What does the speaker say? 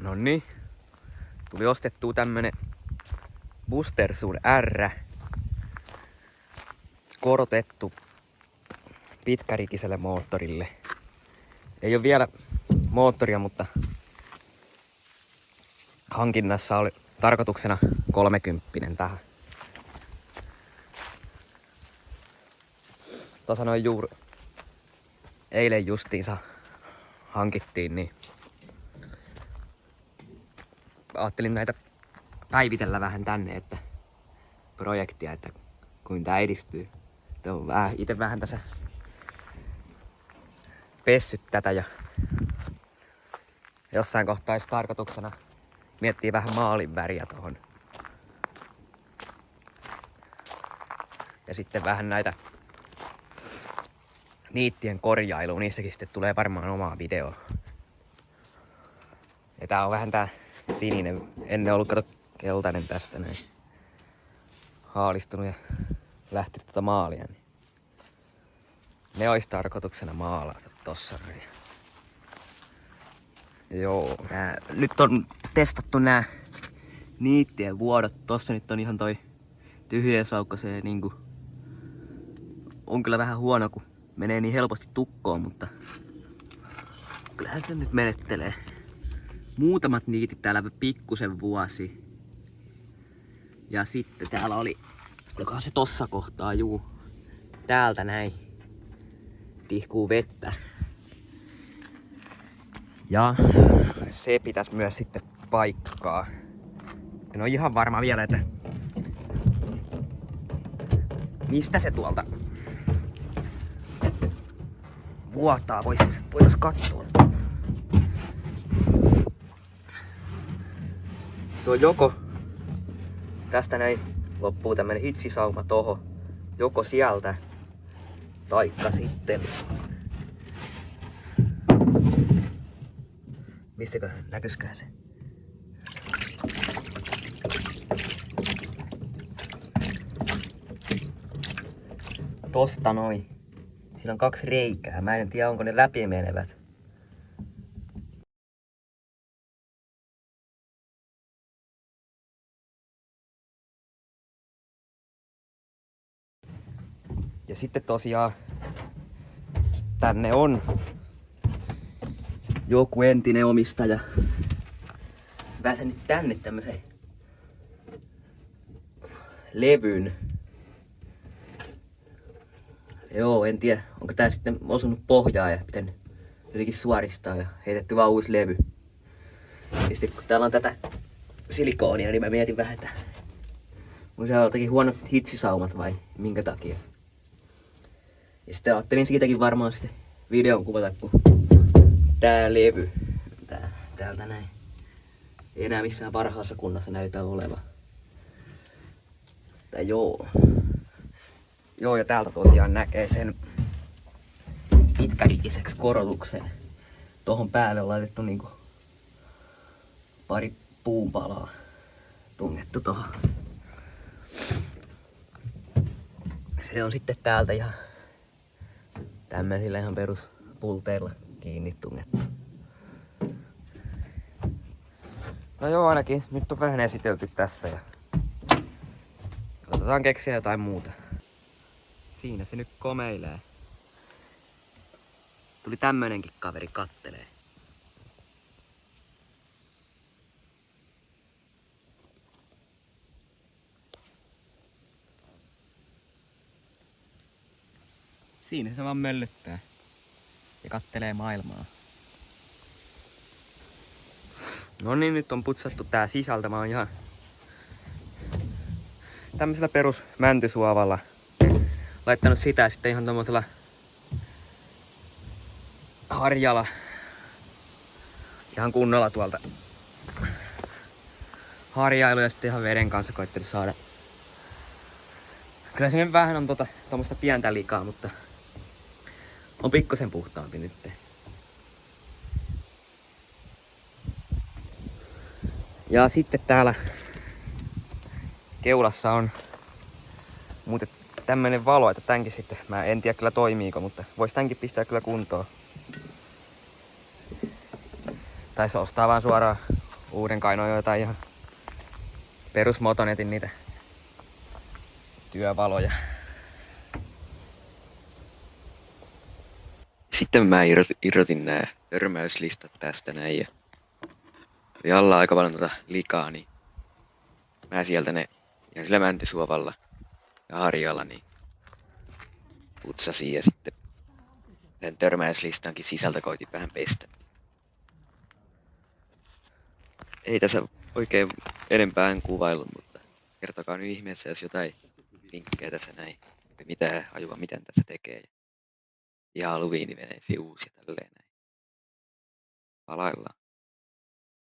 No niin. Tuli ostettua tämmönen Bustersun R. Korotettu pitkärikiselle moottorille. Ei ole vielä moottoria, mutta hankinnassa oli tarkoituksena 30 tähän. Tuossa noin juuri eilen justiinsa hankittiin, niin ajattelin näitä päivitellä vähän tänne, että projektia, että kuin tää edistyy. On ite vähän tässä pessyt tätä ja jossain kohtaa olisi tarkoituksena miettiä vähän maalin väriä tohon. Ja sitten vähän näitä niittien korjailua, niistäkin sitten tulee varmaan omaa videoa. Ja tää on vähän tää sininen, ennen ollut kato keltainen tästä näin. Haalistunut ja lähtenyt tuota maalia. Niin ne olisi tarkoituksena maalata tossa näin. Joo, nyt on testattu nää niittien vuodot. Tossa nyt on ihan toi tyhjäsaukko, se niinku on kyllä vähän huono, kun menee niin helposti tukkoon, mutta kyllähän se nyt menettelee. Muutamat niitit täällä pikkusen vuosi. Ja sitten täällä olikohan se tossa kohtaa, juu. Täältä näin tihkuu vettä. Ja se pitäisi myös sitten paikkaa. En ole ihan varma vielä, että mistä se tuolta vuotaa. Voitais katsoa. Se on joko tästä näin loppuu tämmönen hitsisauma toho. Joko sieltä taikka sitten mistäköhän näkyskään se? Tosta noin. Siinä on 2 reikää. Mä en tiedä onko ne läpi menevät. Ja sitten tosiaan tänne on joku entinen omistaja väsennyt tänne tämmösen levyn. Joo, en tiedä, onko tää sitten osunut pohjaan ja pitänyt jotenkin suoristaa ja heitetty vaan uusi levy. Ja sitten kun täällä on tätä silikoonia, niin mä mietin vähän, että onko se jotakin huonot hitsisaumat vai minkä takia. Ja sitten ajattelin siitäkin varmaan sitten videon kuvata, kun tää levy, täältä näin, ei enää missään parhaassa kunnossa näytä oleva. Tai joo. Joo, ja täältä tosiaan näkee sen pitkärikiseksi korotuksen. Tohon päälle on laitettu niinku pari puunpalaa tungettu tohon. Se on sitten täältä ihan tämmöisillä ihan peruspulteilla kiinni tungettu. No joo, ainakin nyt on vähän esitelty tässä ja otetaan keksiä jotain muuta. Siinä se nyt komeilee. Tuli tämmönenkin kaveri kattelee. Siinä se vaan möllyttää ja kattelee maailmaa. No niin, nyt on putsattu tää sisältä. Mä oon ihan tämmöisellä perus mäntysuovalla laittanut sitä sitten ihan tommosella harjalla ihan kunnolla tuolta harjailu ja sitten ihan veden kanssa koittelin saada. Kyllä se nyt vähän on tommoista pientä likaa, mutta on pikkusen puhtaampi nyt. Ja sitten täällä keulassa on muuten tämmönen valo, että tämänkin sitten, mä en tiedä kyllä toimiiko, mutta vois tämänkin pistää kyllä kuntoon. Tai se ostaa vaan suoraan uuden kainoin jotain ihan perusmotonetin niitä työvaloja. Sitten mä irrotin nää törmäyslistat tästä näin ja oli alla aika paljon likaa, niin mä sieltä ne ihan sillä mäntisuovalla ja harjalla niin putsasin ja sitten sen törmäyslistankin sisältä koitin vähän pestä. Ei tässä oikein enempää kuvailu, mutta kertokaa nyt ihmeessä, jos jotain vinkkejä tässä näin. Mitä ajua, miten tässä tekee. Ihan aluviiniveneisiä uusia tälleen näin. Palaillaan.